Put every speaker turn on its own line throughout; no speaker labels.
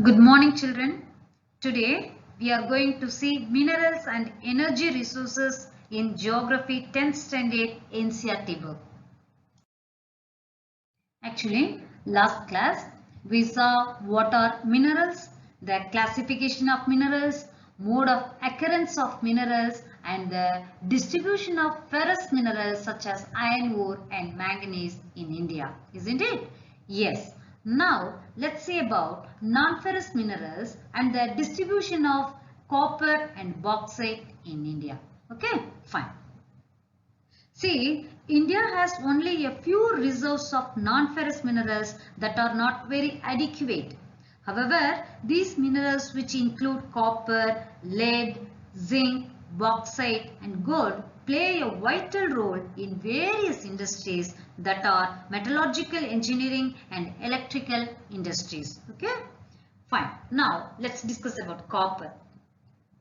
Good morning, children. Today we are going to see minerals and energy resources in Geography 10th Standard NCERT book. Actually, last class we saw what are minerals, the classification of minerals, mode of occurrence of minerals, and the distribution of ferrous minerals such as iron ore and manganese in India. Isn't it? Yes. Now let's see about non-ferrous minerals and the distribution of copper and bauxite in India. Okay, fine. See, India has only a few reserves of non-ferrous minerals that are not very adequate. However, these minerals, which include copper, lead, zinc, bauxite and gold, play a vital role in various industries that are metallurgical engineering and electrical industries. Okay, fine. Now let's discuss about copper.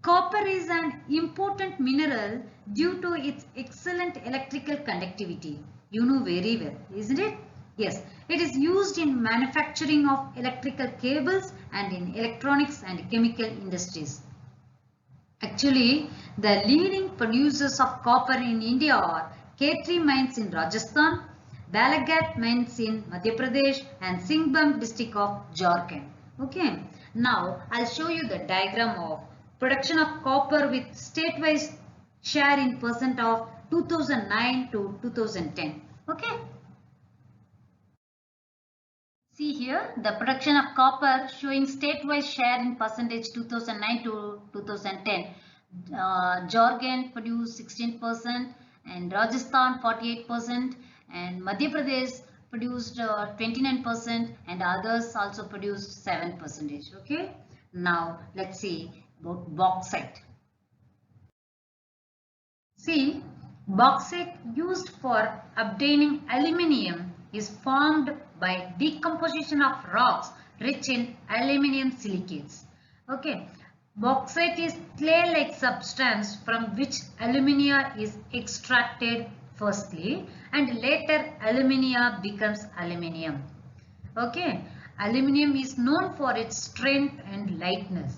Copper is an important mineral due to its excellent electrical conductivity. You know very well, isn't it? Yes, it is used in manufacturing of electrical cables and in electronics and chemical industries. Actually, the leading producers of copper in India are K3 mines in Rajasthan, Balaghat mines in Madhya Pradesh and Singhbhum district of Jharkhand. Okay, now I'll show you the diagram of production of copper with state-wise share in percent of 2009 to 2010. Okay. See here the production of copper showing state-wise share in percentage 2009 to 2010. Jharkhand produced 16% and Rajasthan 48% and Madhya Pradesh produced 29% and others also produced 7%. Okay. Now let's see about bauxite. See, bauxite used for obtaining aluminium is formed by decomposition of rocks rich in aluminium silicates. Okay, bauxite is clay-like substance from which alumina is extracted firstly and later alumina becomes aluminium. Okay, aluminium is known for its strength and lightness.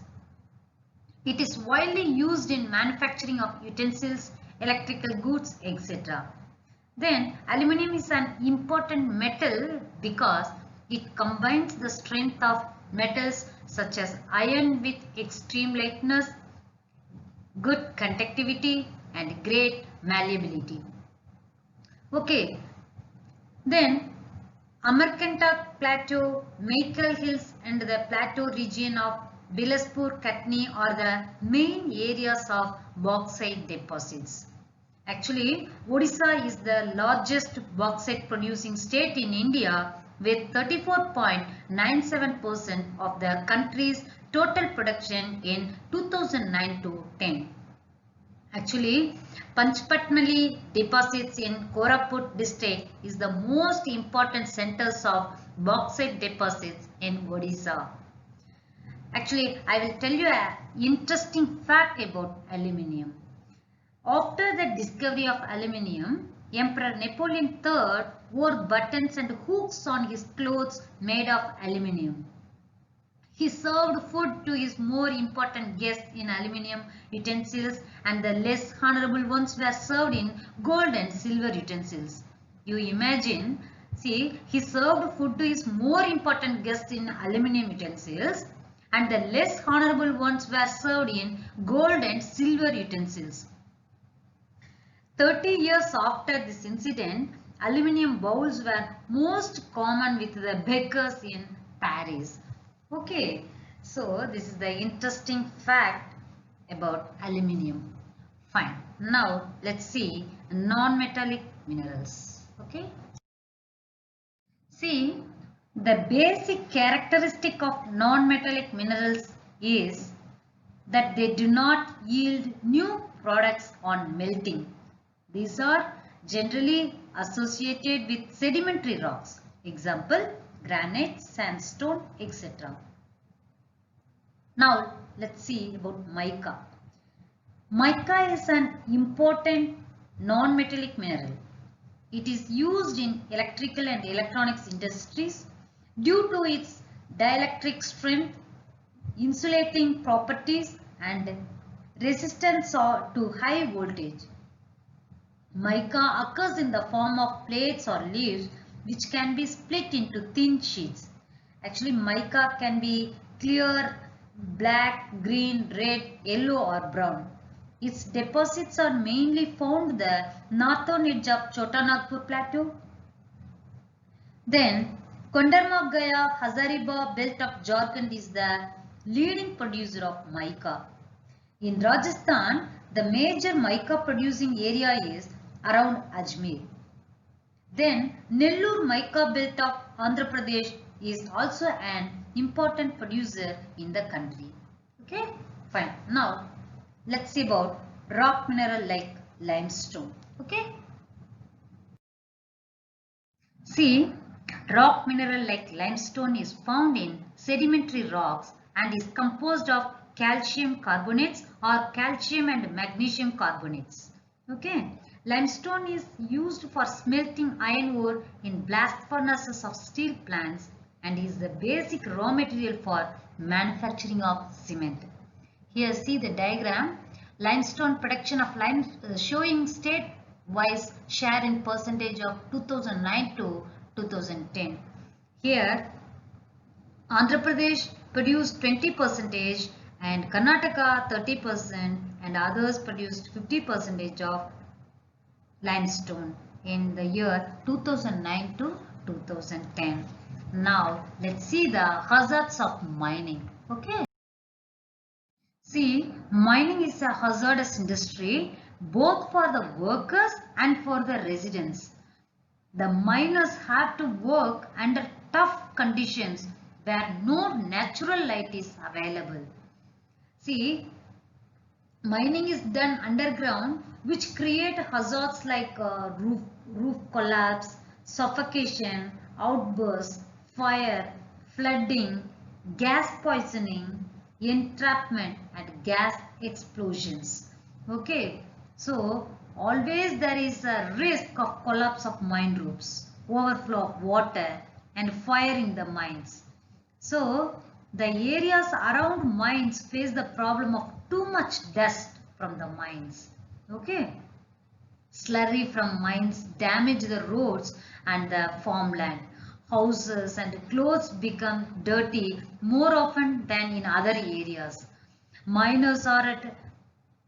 It is widely used in manufacturing of utensils, electrical goods, etc. Then aluminium is an important metal because it combines the strength of metals such as iron with extreme lightness, good conductivity and great malleability. Okay, then Amarkantak Plateau, Maikal Hills and the plateau region of Bilaspur Katni are the main areas of bauxite deposits. Actually, Odisha is the largest bauxite producing state in India with 34.97% of the country's total production in 2009 to 10. Actually, Panchpatmali deposits in Koraput district is the most important centers of bauxite deposits in Odisha. Actually, I will tell you an interesting fact about aluminium. After the discovery of aluminium, Emperor Napoleon III wore buttons and hooks on his clothes made of aluminium. He served food to his more important guests in aluminium utensils and the less honorable ones were served in gold and silver utensils. You imagine, see, he served food to his more important guests in aluminium utensils and the less honorable ones were served in gold and silver utensils. 30 years after this incident, aluminium bowls were most common with the beggars in Paris. Okay, so this is the interesting fact about aluminium. Fine. Now let's see non-metallic minerals. Okay. See, the basic characteristic of non-metallic minerals is that they do not yield new products on melting. These are generally associated with sedimentary rocks. Example, granite, sandstone, etc. Now let's see about mica. Mica is an important non-metallic mineral. It is used in electrical and electronics industries due to its dielectric strength, insulating properties and resistance to high voltage. Mica occurs in the form of plates or leaves which can be split into thin sheets. Actually, mica can be clear, black, green, red, yellow or brown. Its deposits are mainly found the northern edge of Chota Nagpur Plateau. Then, Kondarma Hazaribagh belt of Jharkhand is the leading producer of mica. In Rajasthan, the major mica producing area is around Ajmer. Then Nellore mica belt of Andhra Pradesh is also an important producer in the country. Okay, fine. Now let's see about rock mineral like limestone. Okay. See, rock mineral like limestone is found in sedimentary rocks and is composed of calcium carbonates or calcium and magnesium carbonates. Okay. Limestone is used for smelting iron ore in blast furnaces of steel plants and is the basic raw material for manufacturing of cement. Here see the diagram. Limestone production of lime showing state-wise share in percentage of 2009 to 2010. Here Andhra Pradesh produced 20% and Karnataka 30% and others produced 50% of limestone in the year 2009 to 2010. Now let's see the hazards of mining. Okay. See, mining is a hazardous industry both for the workers and for the residents. The miners have to work under tough conditions where no natural light is available. See, mining is done underground which create hazards like roof collapse, suffocation, outbursts, fire, flooding, gas poisoning, entrapment and gas explosions. Okay, so always there is a risk of collapse of mine roofs, overflow of water and fire in the mines. So the areas around mines face the problem of too much dust from the mines. Okay. Slurry from mines damage the roads and the farmland. Houses and clothes become dirty more often than in other areas. Miners are at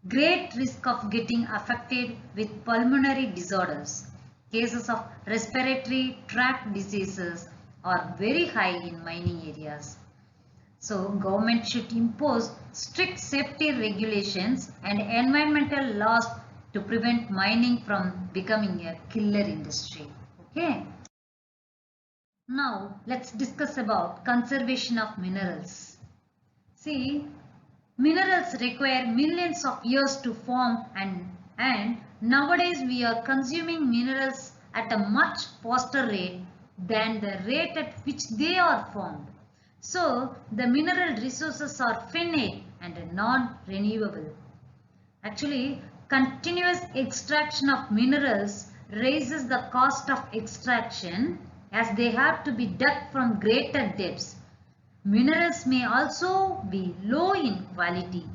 great risk of getting affected with pulmonary disorders. Cases of respiratory tract diseases are very high in mining areas. So government should impose strict safety regulations and environmental laws to prevent mining from becoming a killer industry. Okay. Now let's discuss about conservation of minerals. See, minerals require millions of years to form and nowadays we are consuming minerals at a much faster rate than the rate at which they are formed. So the mineral resources are finite and non-renewable. Actually, continuous extraction of minerals raises the cost of extraction as they have to be dug from greater depths. Minerals may also be low in quality.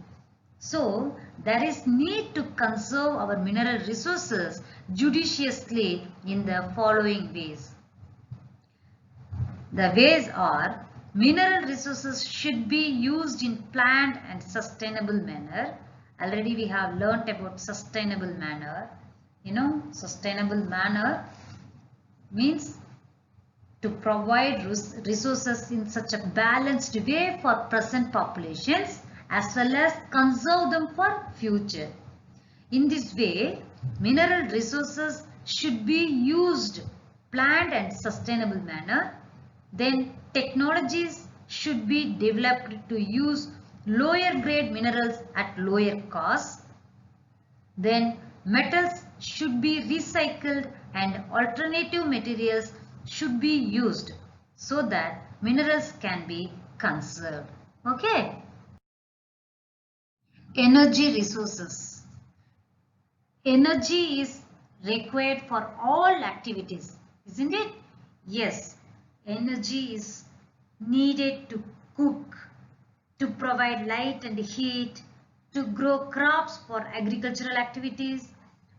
So, there is need to conserve our mineral resources judiciously in the following ways. The ways are: mineral resources should be used in planned and sustainable manner. Already we have learnt about sustainable manner. You know, sustainable manner means to provide resources in such a balanced way for present populations as well as conserve them for future. In this way, mineral resources should be used planned and sustainable manner. Then technologies should be developed to use lower grade minerals at lower cost. Then metals should be recycled and alternative materials should be used so that minerals can be conserved. Okay. Energy resources. Energy is required for all activities, isn't it? Yes. Energy is needed to cook, to provide light and heat, to grow crops for agricultural activities,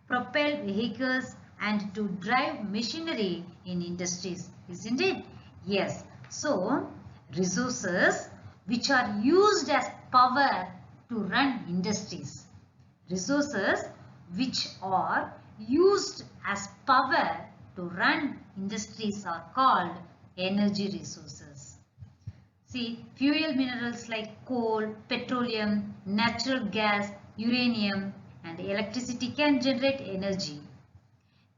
propel vehicles, and to drive machinery in industries, isn't it? Yes. So, resources which are used as power to run industries. Resources which are used as power to run industries are called energy resources. See, fuel minerals like coal, petroleum, natural gas, uranium, and electricity can generate energy.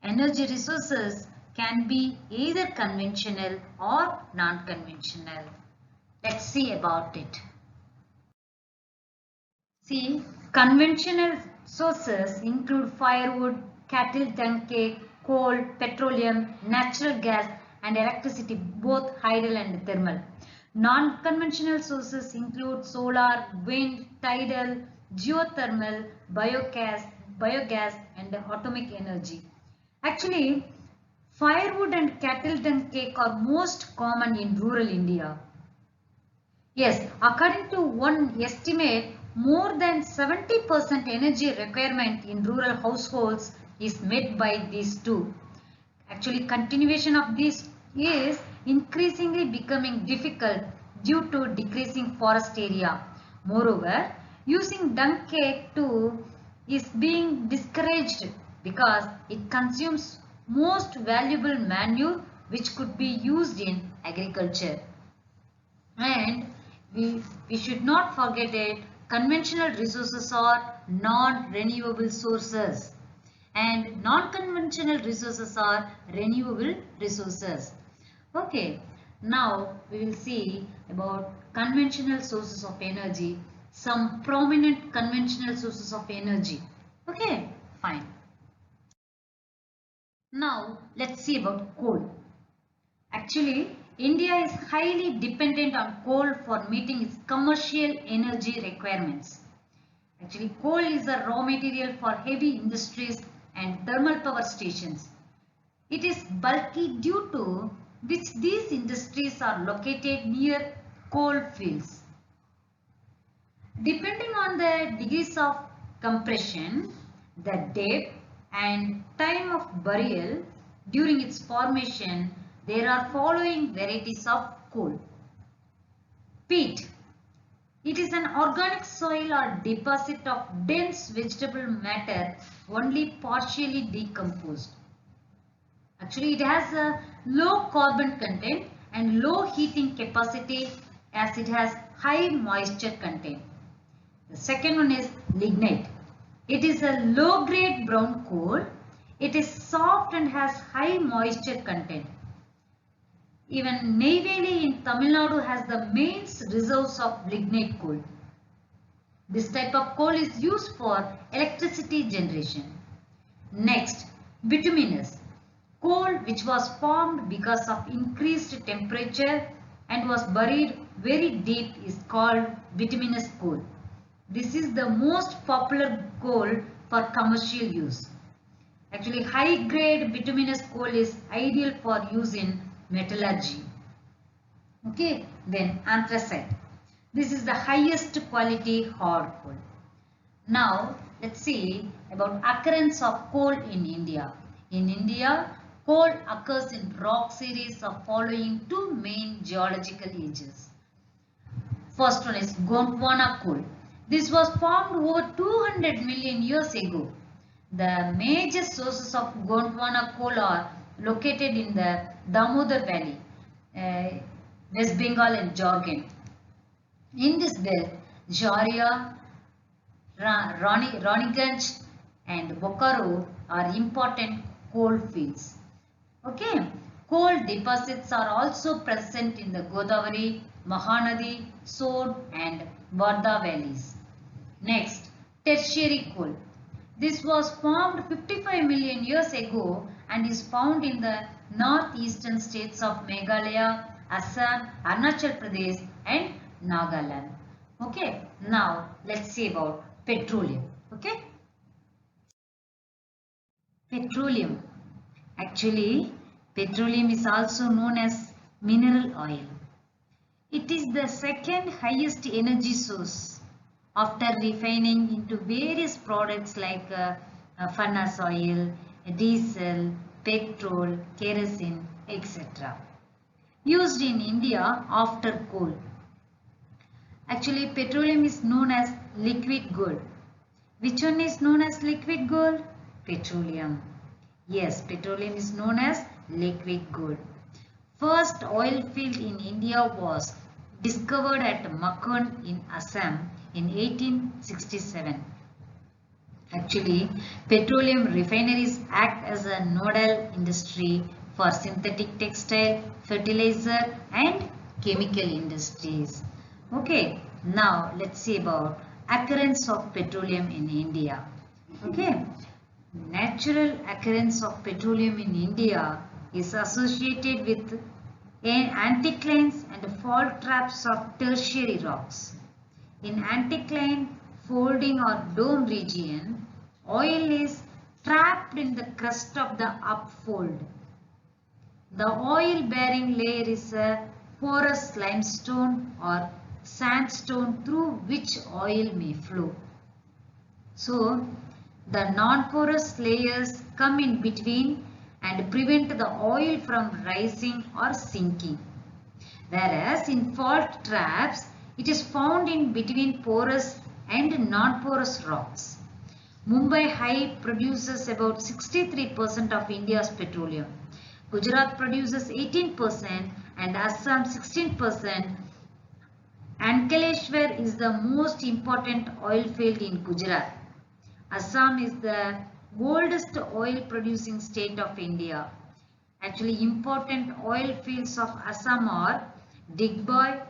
Energy resources can be either conventional or non-conventional. Let's see about it. See, conventional sources include firewood, cattle dung cake, coal, petroleum, natural gas and electricity, both hydel and thermal. Non-conventional sources include solar, wind, tidal, geothermal, biogas and atomic energy. Actually, firewood and cattle dung cake are most common in rural India. Yes, according to one estimate, more than 70% energy requirement in rural households is met by these two. Actually, continuation of this is increasingly becoming difficult due to decreasing forest area. Moreover, using dung cake too is being discouraged because it consumes most valuable manure which could be used in agriculture. And we should not forget that conventional resources are non-renewable sources and non-conventional resources are renewable resources. Okay, now we will see about conventional sources of energy, some prominent conventional sources of energy. Okay, fine. Now let's see about coal. Actually, India is highly dependent on coal for meeting its commercial energy requirements. Actually, coal is a raw material for heavy industries and thermal power stations. It is bulky due to which these industries are located near coal fields. Depending on the degrees of compression, the depth and time of burial during its formation, there are following varieties of coal. Peat. It is an organic soil or deposit of dense vegetable matter only partially decomposed. Actually, it has a low carbon content and low heating capacity as it has high moisture content. The second one is lignite. It is a low grade brown coal. It is soft and has high moisture content. Even Neyveli in Tamil Nadu has the main reserves of lignite coal. This type of coal is used for electricity generation. Next, bituminous. Coal which was formed because of increased temperature and was buried very deep is called bituminous coal. This is the most popular coal for commercial use. Actually, high grade bituminous coal is ideal for use in metallurgy. Okay, then anthracite. This is the highest quality hard coal. Now, let's see about occurrence of coal in India. In India, coal occurs in rock series of following two main geological ages. First one is Gondwana coal. This was formed over 200 million years ago. The major sources of Gondwana coal are located in the Damodar Valley, West Bengal and Jharkhand. In this belt, Jharia, Raniganj and Bokaro are important coal fields. Okay, coal deposits are also present in the Godavari, Mahanadi, Sod and Varda valleys. Next, tertiary coal. This was formed 55 million years ago and is found in the northeastern states of Meghalaya, Assam, Arunachal Pradesh and Nagaland. Okay, now let's see about petroleum. Okay, petroleum. Actually, petroleum is also known as mineral oil. It is the second highest energy source after refining into various products like furnace oil, diesel, petrol, kerosene, etc. Used in India after coal. Actually, petroleum is known as liquid gold. Which one is known as liquid gold? Petroleum. Yes, petroleum is known as liquid gold. First oil field in India was discovered at Makon in Assam in 1867. Actually, petroleum refineries act as a nodal industry for synthetic textile, fertilizer and chemical industries. Okay, now let's see about occurrence of petroleum in India. Okay, natural occurrence of petroleum in India is associated with anticlines and fault traps of tertiary rocks. In anticline folding or dome region, oil is trapped in the crust of the upfold. The oil bearing layer is a porous limestone or sandstone through which oil may flow. So, the non-porous layers come in between and prevent the oil from rising or sinking. Whereas in fault traps, it is found in between porous and non-porous rocks. Mumbai High produces about 63% of India's petroleum. Gujarat produces 18% and Assam 16%. Ankleshwar is the most important oil field in Gujarat. Assam is the oldest oil producing state of India. Actually, important oil fields of Assam are Digboy,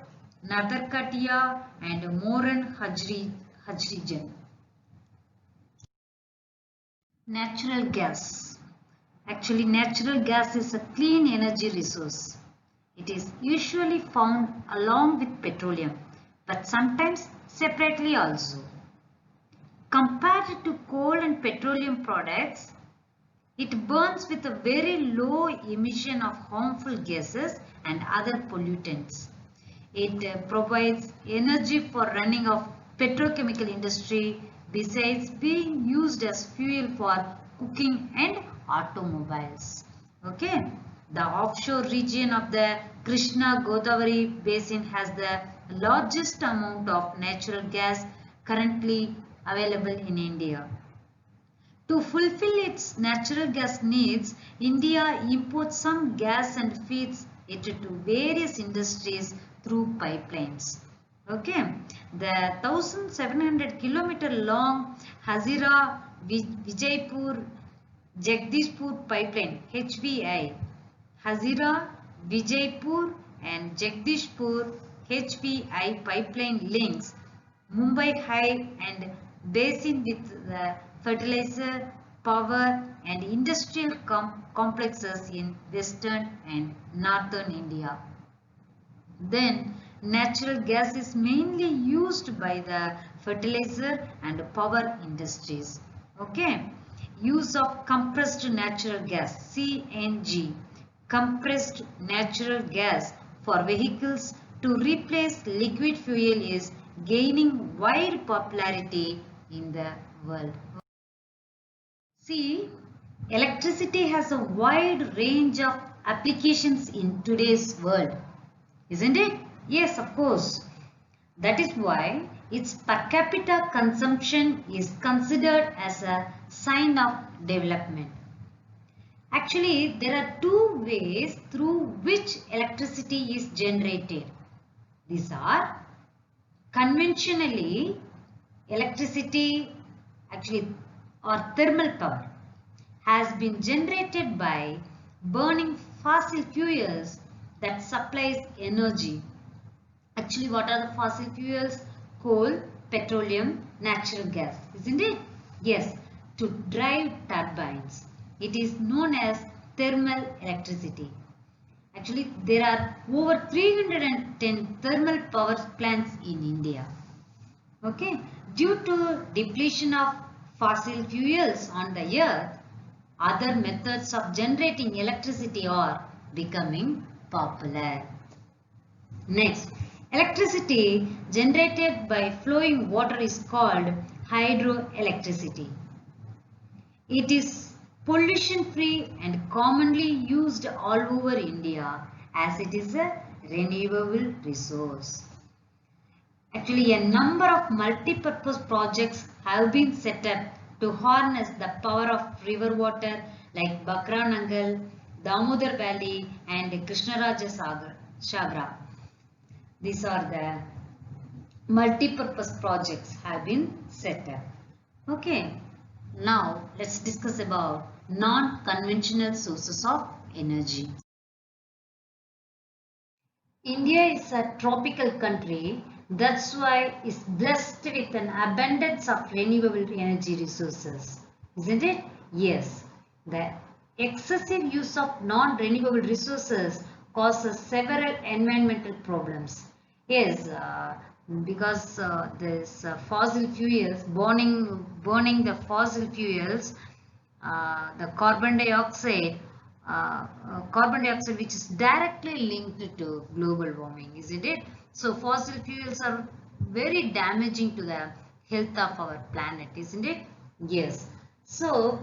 Nadarkatia and Moran Hajrijan. Natural gas. Actually, natural gas is a clean energy resource. It is usually found along with petroleum, but sometimes separately also. Compared to coal and petroleum products, it burns with a very low emission of harmful gases and other pollutants. It provides energy for running of petrochemical industry besides being used as fuel for cooking and automobiles. Okay. The offshore region of the Krishna Godavari basin has the largest amount of natural gas currently available in India. To fulfill its natural gas needs, India imports some gas and feeds it to various industries through pipelines. Okay, the 1700 kilometer long Hazira Vijaypur Jagdishpur pipeline HVI, Hazira Vijaypur and Jagdishpur HVI pipeline links Mumbai High and basin with the fertilizer, power and industrial complexes in western and northern India. Then natural gas is mainly used by the fertilizer and power industries. Okay. Use of compressed natural gas CNG, compressed natural gas for vehicles to replace liquid fuel is gaining wide popularity in the world. See, electricity has a wide range of applications in today's world, isn't it? Yes, of course. That is why its per capita consumption is considered as a sign of development. Actually, there are two ways through which electricity is generated. These are conventionally electricity or thermal power has been generated by burning fossil fuels that supplies energy. Actually, what are the fossil fuels? Coal, petroleum, natural gas, isn't it? Yes, to drive turbines. It is known as thermal electricity. Actually, there are over 310 thermal power plants in India. Okay, due to depletion of fossil fuels on the earth, other methods of generating electricity are becoming popular. Next, Electricity generated by flowing water is called hydroelectricity. It is pollution free and commonly used all over India as it is a renewable resource. Actually, a number of multi-purpose projects have been set up to harness the power of river water like Bakranangal, Damodar Valley and Krishnaraja Sagra. These are the multi-purpose projects have been set up. Okay, now let's discuss about non-conventional sources of energy. India is a tropical country, that's why it's blessed with an abundance of renewable energy resources. Isn't it? Yes. The excessive use of non-renewable resources causes several environmental problems. Yes, because this fossil fuels, burning the fossil fuels, the carbon dioxide which is directly linked to global warming, isn't it? So fossil fuels are very damaging to the health of our planet, isn't it? Yes. So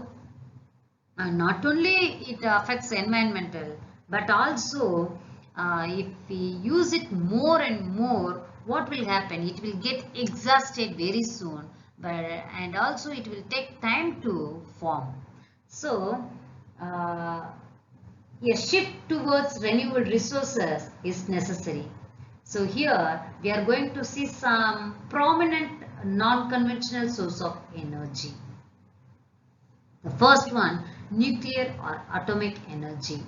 not only it affects environmental, but also if we use it more and more, what will happen? It will get exhausted very soon, and also it will take time to form. So a shift towards renewable resources is necessary. So here we are going to see some prominent non-conventional source of energy. The first one, nuclear or atomic energy.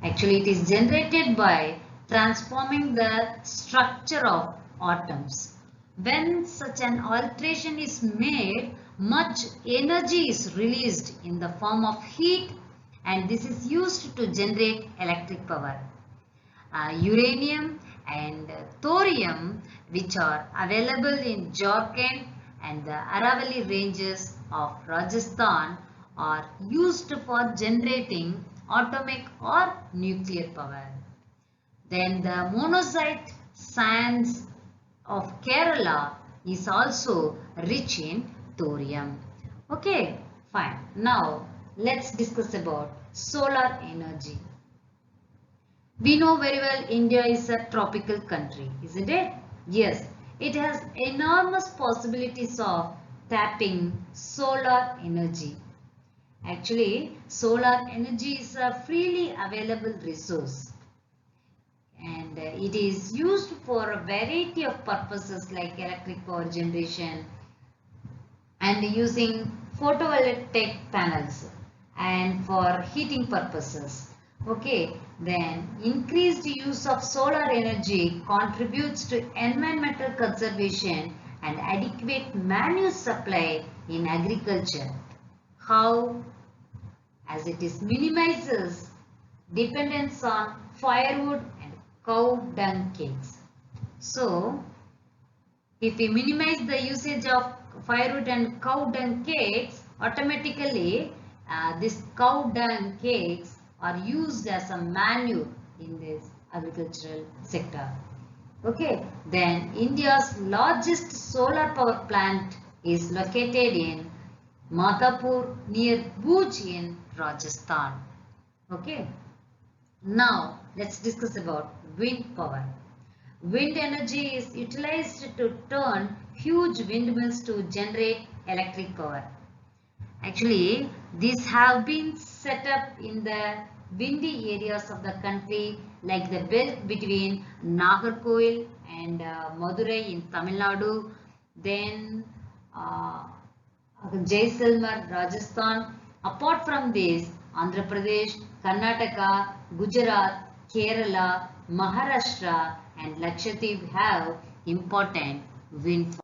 Actually, it is generated by transforming the structure of atoms. When such an alteration is made, much energy is released in the form of heat, and this is used to generate electric power. Uranium and thorium, which are available in Jharkhand and the Aravalli ranges of Rajasthan, are used for generating atomic or nuclear power. Then the monazite sands of Kerala is also rich in thorium. Okay, fine. Now let's discuss about solar energy. We know very well India is a tropical country, isn't it? Yes, it has enormous possibilities of tapping solar energy. Actually, solar energy is a freely available resource, and it is used for a variety of purposes like electric power generation and using photovoltaic panels and for heating purposes. Okay, then increased use of solar energy contributes to environmental conservation and adequate manure supply in agriculture. How? As it is minimizes dependence on firewood and cow dung cakes. So, if we minimize the usage of firewood and cow dung cakes, automatically these cow dung cakes are used as a manure in this agricultural sector. Okay, then India's largest solar power plant is located in Madhapur near Bhuj in Rajasthan. Okay, now let's discuss about wind power. Wind energy is utilized to turn huge windmills to generate electric power. Actually, these have been set up in the windy areas of the country like the belt between Nagarkoil and Madurai in Tamil Nadu, then Jaisalmer, Rajasthan. Apart from this, Andhra Pradesh, Karnataka, Gujarat, Kerala, Maharashtra and Lakshadweep have important wind farms.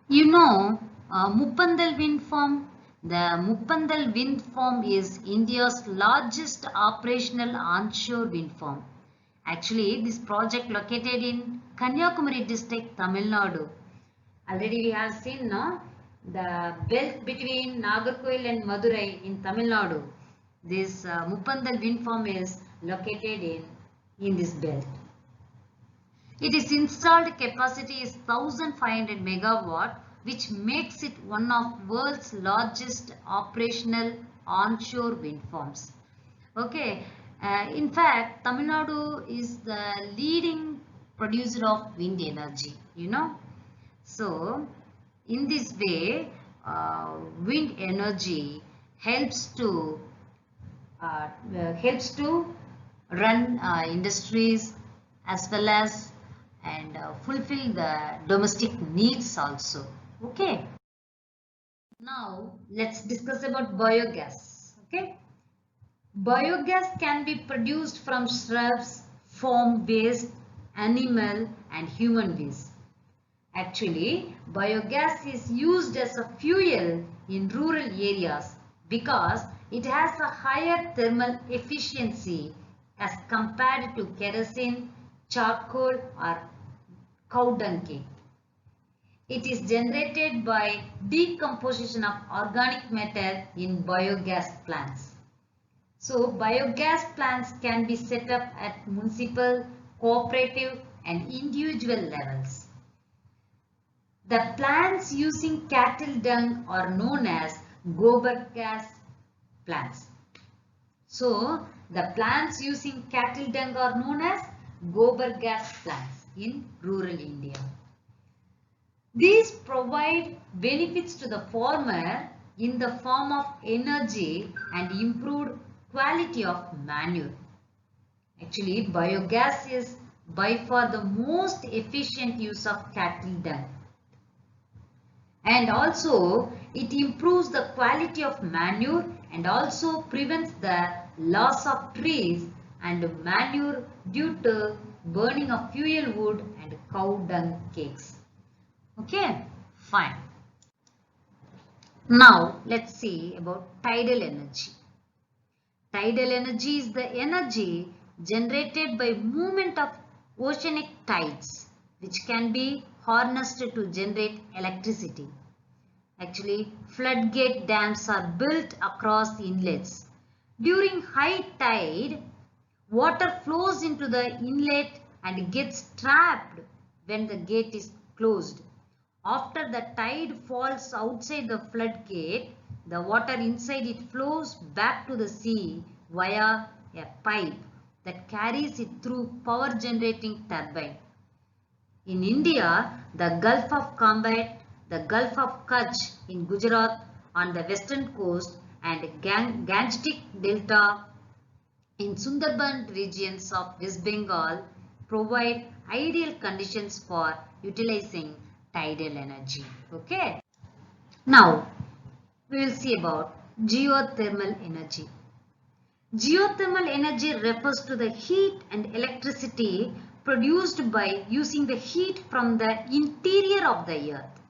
You know Muppandal wind farm? The Muppandal wind farm is India's largest operational onshore wind farm. Actually, this project located in Kanyakumari district, Tamil Nadu. Already we have seen the belt between Nagarkoil and Madurai in Tamil Nadu. This Muppandal wind farm is located in this belt. Its installed capacity is 1500 megawatt, which makes it one of world's largest operational onshore wind farms. Okay, in fact, Tamil Nadu is the leading producer of wind energy, you know. So, in this way, wind energy helps to run industries as well as and fulfill the domestic needs also. Okay. Now let's discuss about biogas. Okay. Biogas can be produced from shrubs, farm waste, animal and human waste. Actually, biogas is used as a fuel in rural areas because it has a higher thermal efficiency as compared to kerosene, charcoal or cow dung cake. It is generated by decomposition of organic matter in biogas plants. So, biogas plants can be set up at municipal, cooperative and individual levels. The plants using cattle dung are known as gobar gas plants. So, the plants using cattle dung are known as gobar gas plants in rural India. These provide benefits to the farmer in the form of energy and improved quality of manure. Actually, biogas is by far the most efficient use of cattle dung. And also it improves the quality of manure and also prevents the loss of trees and manure due to burning of fuel wood and cow dung cakes. Okay, fine. Now let's see about tidal energy. Tidal energy is the energy generated by movement of oceanic tides, which can be harnessed to generate electricity. Actually, floodgate dams are built across inlets. During high tide, water flows into the inlet and gets trapped when the gate is closed. After the tide falls outside the floodgate, the water inside it flows back to the sea via a pipe that carries it through power generating turbine. In India, the Gulf of Combat, the Gulf of Kutch in Gujarat on the western coast and Gangetic Delta in Sundarban regions of West Bengal provide ideal conditions for utilizing tidal energy. Okay. Now, we will see about geothermal energy. Geothermal energy refers to the heat and electricity produced by using the heat from the interior of the earth.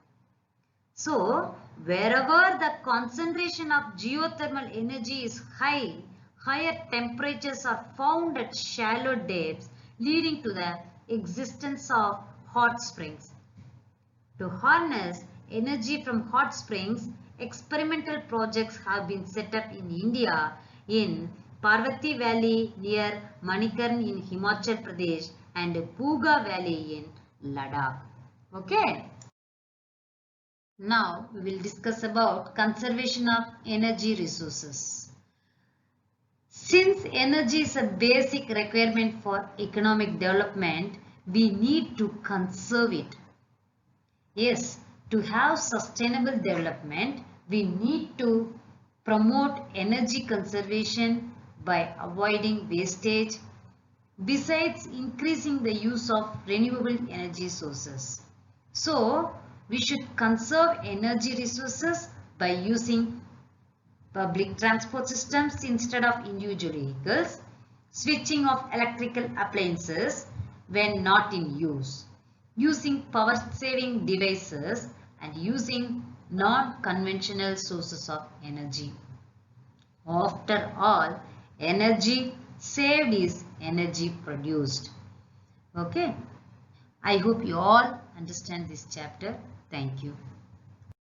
So, wherever the concentration of geothermal energy is high, higher temperatures are found at shallow depths, leading to the existence of hot springs. To harness energy from hot springs, experimental projects have been set up in India in Parvati Valley near Manikarn in Himachal Pradesh and Puga Valley in Ladakh. Okay. Now we will discuss about conservation of energy resources. Since energy is a basic requirement for economic development, we need to conserve it. Yes, to have sustainable development, we need to promote energy conservation by avoiding wastage, besides increasing the use of renewable energy sources. So, we should conserve energy resources by using public transport systems instead of individual vehicles, switching off electrical appliances when not in use, using power saving devices and using non-conventional sources of energy. After all, energy saved is energy produced. Okay. I hope you all understand this chapter. Thank you.